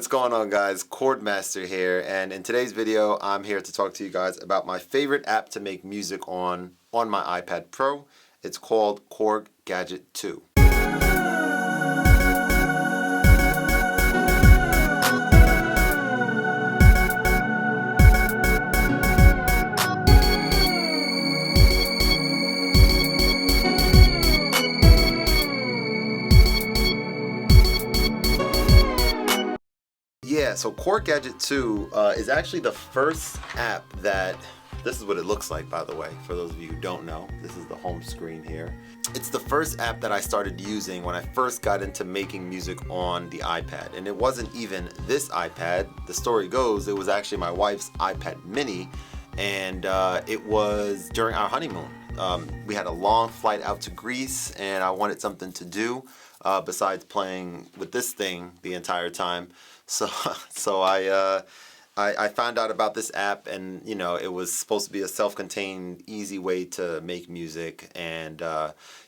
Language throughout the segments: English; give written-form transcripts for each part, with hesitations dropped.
what's going on, guys? Khordmaster here, and in today's video I'm here to talk to you guys about my favorite app to make music on my iPad Pro. It's called Korg Gadget 2. Yeah, so Korg Gadget 2 is actually the first app that, this is what it looks like, by the way, for those of you who don't know. This is the home screen here. It's the first app that I started using when I first got into making music on the iPad. And it wasn't even this iPad. The story goes, it was actually my wife's iPad mini, and it was during our honeymoon. We had a long flight out to Greece, and I wanted something to do besides playing with this thing the entire time. So I found out about this app, and you know, it was supposed to be a self-contained, easy way to make music. And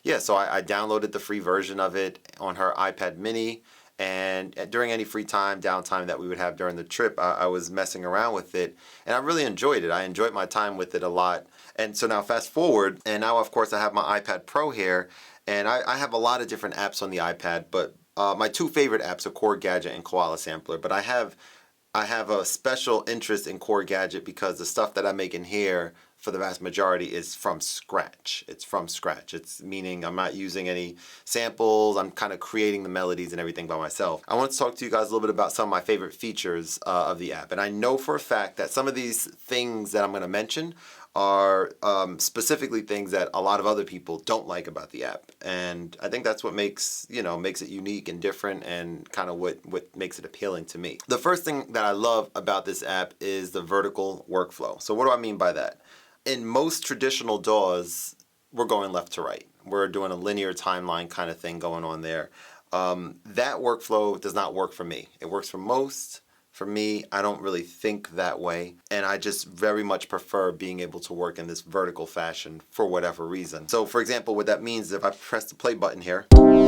yeah, so I downloaded the free version of it on her iPad mini, and during any free time, downtime that we would have during the trip, I was messing around with it, and I really enjoyed it. I enjoyed my time with it a lot. And so now fast forward, and now of course I have my iPad Pro here, and I have a lot of different apps on the iPad, but my two favorite apps are Korg Gadget and Koala Sampler. But I have a special interest in Korg Gadget because the stuff that I make in here for the vast majority is from scratch. It's from scratch. It's meaning I'm not using any samples. I'm kind of creating the melodies and everything by myself. I want to talk to you guys a little bit about some of my favorite features of the app. And I know for a fact that some of these things that I'm going to mention are specifically things that a lot of other people don't like about the app, and I think that's what makes it unique and different, and kind of what makes it appealing to me. The first thing that I love about this app is the vertical workflow. So what do I mean by that? In most traditional DAWs, we're going left to right. We're doing a linear timeline kind of thing going on there. That workflow does not work for me. It works for most. For me, I don't really think that way, and I just very much prefer being able to work in this vertical fashion for whatever reason. So for example, what that means is if I press the play button here, right,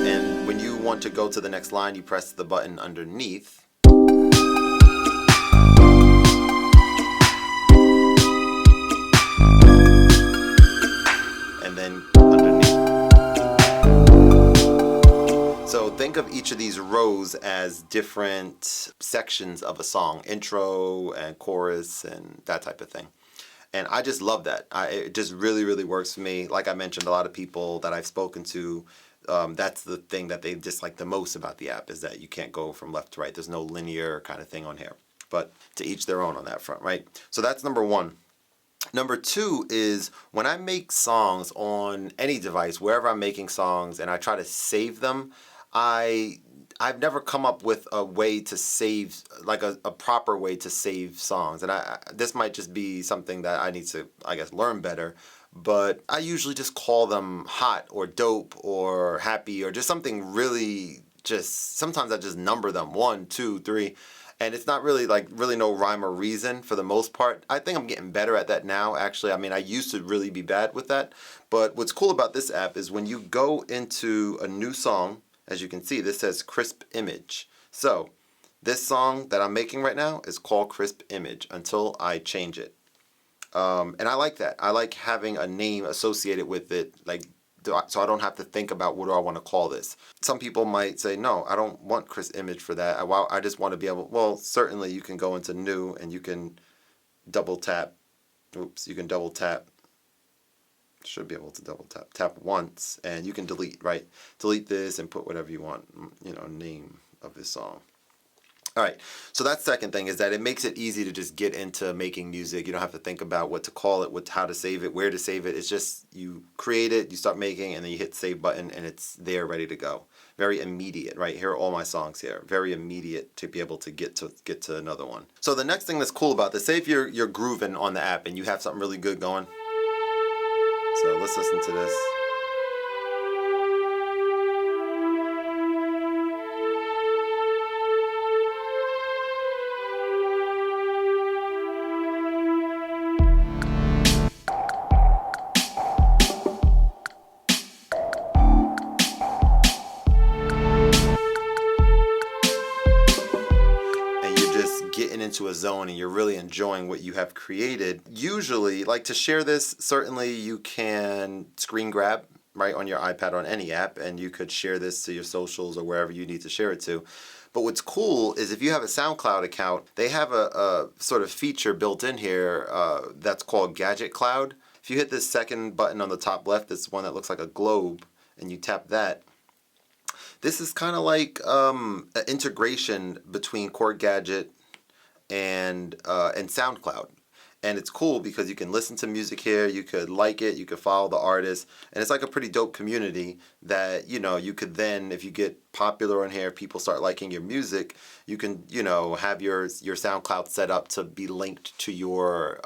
and when you want to go to the next line, you press the button underneath. Then underneath. So think of each of these rows as different sections of a song, intro and chorus and that type of thing. And I just love that. It just really, really works for me. Like I mentioned, a lot of people that I've spoken to, that's the thing that they dislike the most about the app, is that you can't go from left to right. There's no linear kind of thing on here. But to each their own on that front, right? So that's number one. Number two is when I make songs on any device, wherever I'm making songs, and I try to save them, I've never come up with a way to save, like a proper way to save songs. And this might just be something that I need to, I guess, learn better. But I usually just call them hot or dope or happy or just something really sometimes I just number them 1, 2, 3. And it's not really really no rhyme or reason for the most part. I think I'm getting better at that now, actually. I mean, I used to really be bad with that. But what's cool about this app is when you go into a new song, as you can see, this says Crisp Image. So this song that I'm making right now is called Crisp Image until I change it. And I like that. I like having a name associated with it, so I don't have to think about what do I want to call this. Some people might say, no, I don't want Crisp Image for that. I just want to be able, well, certainly you can go into new and you can double tap. Oops, you can double tap. Should be able to double tap. Tap once and you can delete, right? Delete this and put whatever you want, name of this song. All right, so that second thing is that it makes it easy to just get into making music. You don't have to think about what to call it, how to save it, where to save it. It's just you create it, you start making, and then you hit the save button, and it's there ready to go. Very immediate, right? Here are all my songs here. Very immediate to be able to get to another one. So the next thing that's cool about this, say if you're grooving on the app and you have something really good going. So let's listen to this. into a zone and you're really enjoying what you have created, usually, like to share this, certainly you can screen grab, right, on your iPad on any app, and you could share this to your socials or wherever you need to share it to. But what's cool is if you have a SoundCloud account, they have a sort of feature built in here that's called Gadget Cloud. If you hit this second button on the top left, this one that looks like a globe, and you tap that, this is kind of like an integration between Korg Gadget and SoundCloud. And it's cool because you can listen to music here, you could like it, you could follow the artist, and it's like a pretty dope community that, you know, you could then, if you get popular on here, people start liking your music, you can, you know, have your SoundCloud set up to be linked to your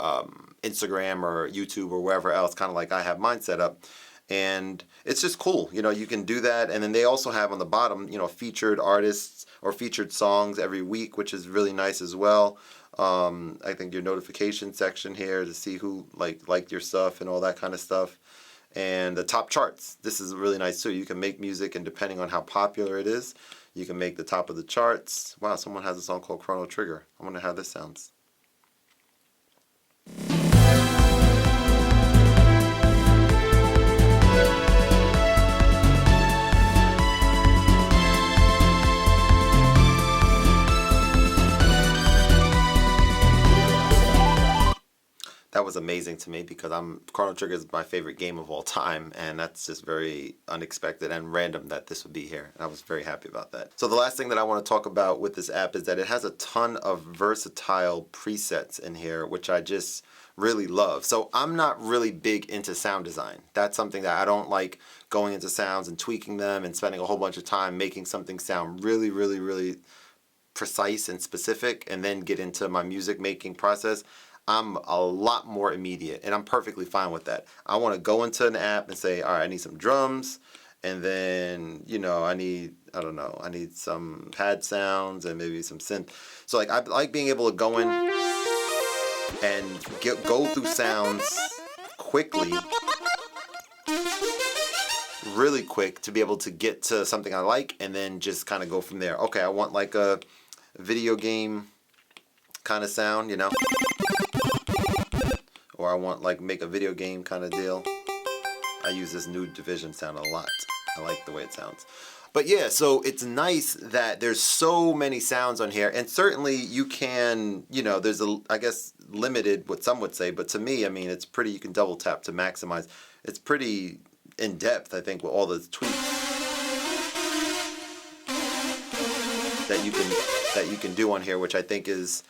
Instagram or YouTube or wherever else, kind of like I have mine set up. And it's just cool, you know, you can do that. And then they also have on the bottom, you know, featured artists or featured songs every week, which is really nice as well. I think your notification section here to see who liked your stuff and all that kind of stuff. And the top charts. This is really nice too. You can make music, and depending on how popular it is, you can make the top of the charts. Wow, someone has a song called Chrono Trigger. I wonder how this sounds. That was amazing to me because Chrono Trigger is my favorite game of all time, and that's just very unexpected and random that this would be here. And I was very happy about that. So the last thing that I want to talk about with this app is that it has a ton of versatile presets in here, which I just really love. So I'm not really big into sound design. That's something that I don't like, going into sounds and tweaking them and spending a whole bunch of time making something sound really, really, really precise and specific, and then get into my music making process. I'm a lot more immediate, and I'm perfectly fine with that. I want to go into an app and say, all right, I need some drums, and then, you know, I need some pad sounds and maybe some synth. So like, I like being able to go in and go through sounds quickly, really quick, to be able to get to something I like, and then just kind of go from there. Okay, I want like a video game kind of sound, you know? Or I want like make a video game kind of deal. I use this New Division sound a lot. I like the way it sounds. But yeah, so it's nice that there's so many sounds on here, and certainly you can, you know, there's I guess limited, what some would say, but to me, I mean, it's pretty, you can double tap to maximize. It's pretty in depth, I think, with all the tweaks that you can do on here, which I think is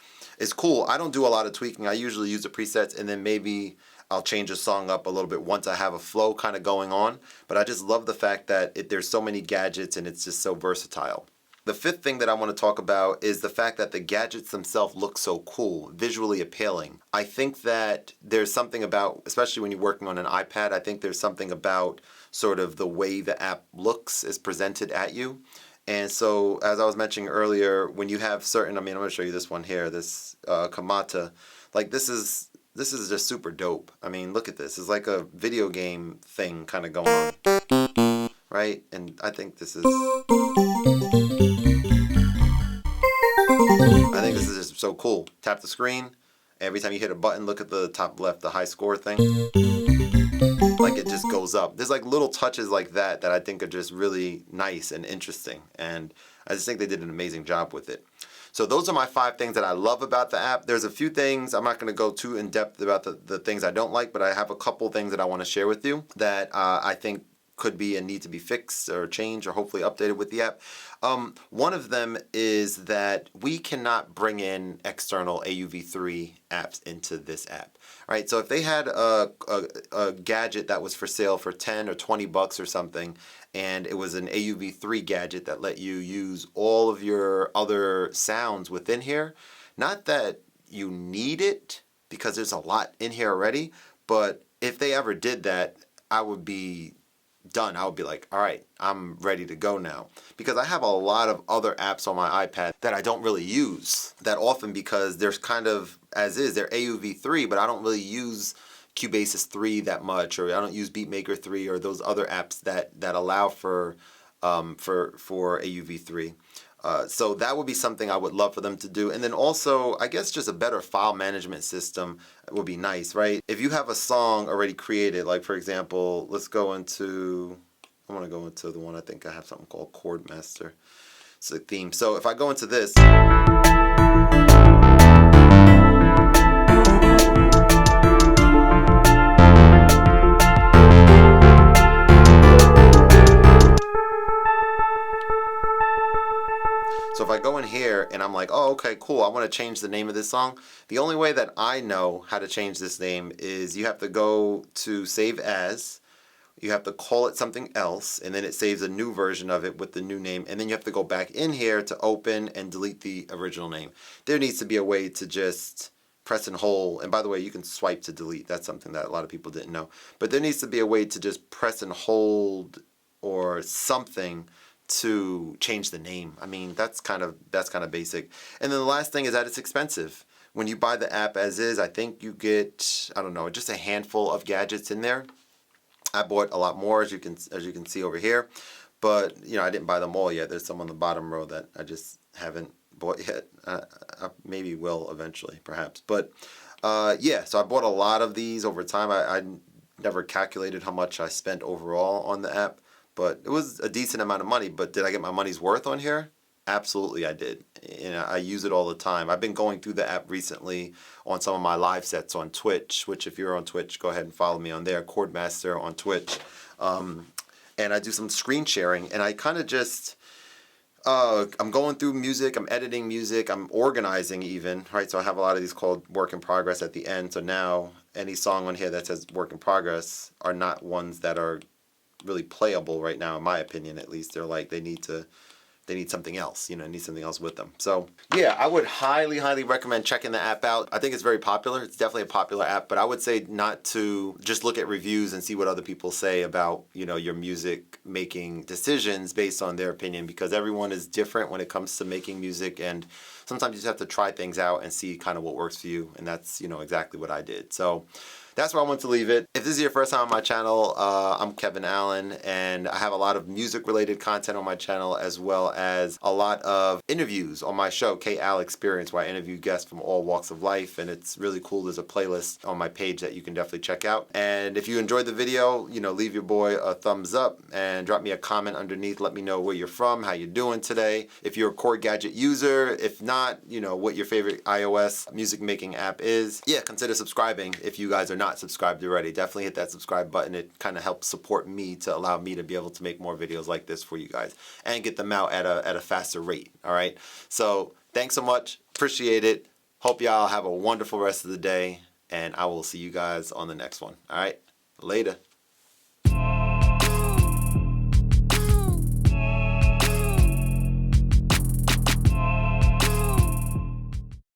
cool. I don't do a lot of tweaking. I usually use the presets, and then maybe I'll change a song up a little bit once I have a flow kind of going on. But I just love the fact that there's so many gadgets, and it's just so versatile. The fifth thing that I want to talk about is the fact that the gadgets themselves look so cool, visually appealing. I think that there's something about, especially when you're working on an iPad, I think there's something about sort of the way the app looks, is presented at you. And so, as I was mentioning earlier, when you have certain, I mean, I'm going to show you this one here, this Khordmaster, like this is just super dope. I mean, look at this. It's like a video game thing kind of going on, right? And I think this is just so cool. Tap the screen. Every time you hit a button, look at the top left, the high score thing. Like it just goes up. There's like little touches like that I think are just really nice and interesting. And I just think they did an amazing job with it. So those are my 5 things that I love about the app. There's a few things, I'm not going to go too in depth about the things I don't like, but I have a couple things that I want to share with you that I think could be and need to be fixed or changed or hopefully updated with the app. One of them is that we cannot bring in external AUV3 apps into this app. Right? So if they had a gadget that was for sale for 10 or 20 bucks or something, and it was an AUV3 gadget that let you use all of your other sounds within here, not that you need it because there's a lot in here already, but if they ever did that, I would be done. I would be like, all right, I'm ready to go now. Because I have a lot of other apps on my iPad that I don't really use that often because there's kind of, as is, they're AUV3, but I don't really use Cubasis 3 that much, or I don't use Beatmaker 3 or those other apps that allow for AUV3. So that would be something I would love for them to do. And then also, I guess just a better file management system would be nice, right? If you have a song already created, like for example, let's go into, I want to go into the one, I think I have something called Khordmaster. It's a theme. So if I go into this, so if I go in here and I'm like, oh, okay, cool, I want to change the name of this song. The only way that I know how to change this name is you have to go to Save As. You have to call it something else, and then it saves a new version of it with the new name. And then you have to go back in here to open and delete the original name. There needs to be a way to just press and hold. And by the way, you can swipe to delete. That's something that a lot of people didn't know. But there needs to be a way to just press and hold or something to change the name. I mean, that's kind of basic. And then the last thing is that it's expensive. When you buy the app as is, I think you get, I don't know, just a handful of gadgets in there. I bought a lot more, as you can see over here, but I didn't buy them all yet. There's some on the bottom row that I just haven't bought yet. I maybe will eventually, perhaps. But yeah, so I bought a lot of these over time. I never calculated how much I spent overall on the app, but it was a decent amount of money. But did I get my money's worth on here? Absolutely, I did. I use it all the time. I've been going through the app recently on some of my live sets on Twitch, which if you're on Twitch, go ahead and follow me on there, Khordmaster on Twitch. And I do some screen sharing, and I kind of just, I'm going through music, I'm editing music, I'm organizing even, right? So I have a lot of these called work in progress at the end. So now any song on here that says work in progress are not ones that are really playable right now, in my opinion, at least. They're like, they need something else, need something else with them. So yeah, I would highly recommend checking the app out. I think it's very popular. It's definitely a popular app, but I would say not to just look at reviews and see what other people say about, your music making decisions based on their opinion, because everyone is different when it comes to making music, and sometimes you just have to try things out and see kind of what works for you, and that's, exactly what I did. So that's where I want to leave it. If this is your first time on my channel, I'm Kevin Allen, and I have a lot of music-related content on my channel, as well as a lot of interviews on my show, K-Al Experience, where I interview guests from all walks of life, and it's really cool. There's a playlist on my page that you can definitely check out. And if you enjoyed the video, leave your boy a thumbs up and drop me a comment underneath. Let me know where you're from, how you're doing today. If you're a Korg Gadget user, if not, what your favorite iOS music making app is. Yeah, consider subscribing if you guys are not subscribed already. Definitely hit that subscribe button. It kind of helps support me to allow me to be able to make more videos like this for you guys and get them out at a faster rate. All right. So thanks so much. Appreciate it. Hope y'all have a wonderful rest of the day, and I will see you guys on the next one. All right. Later.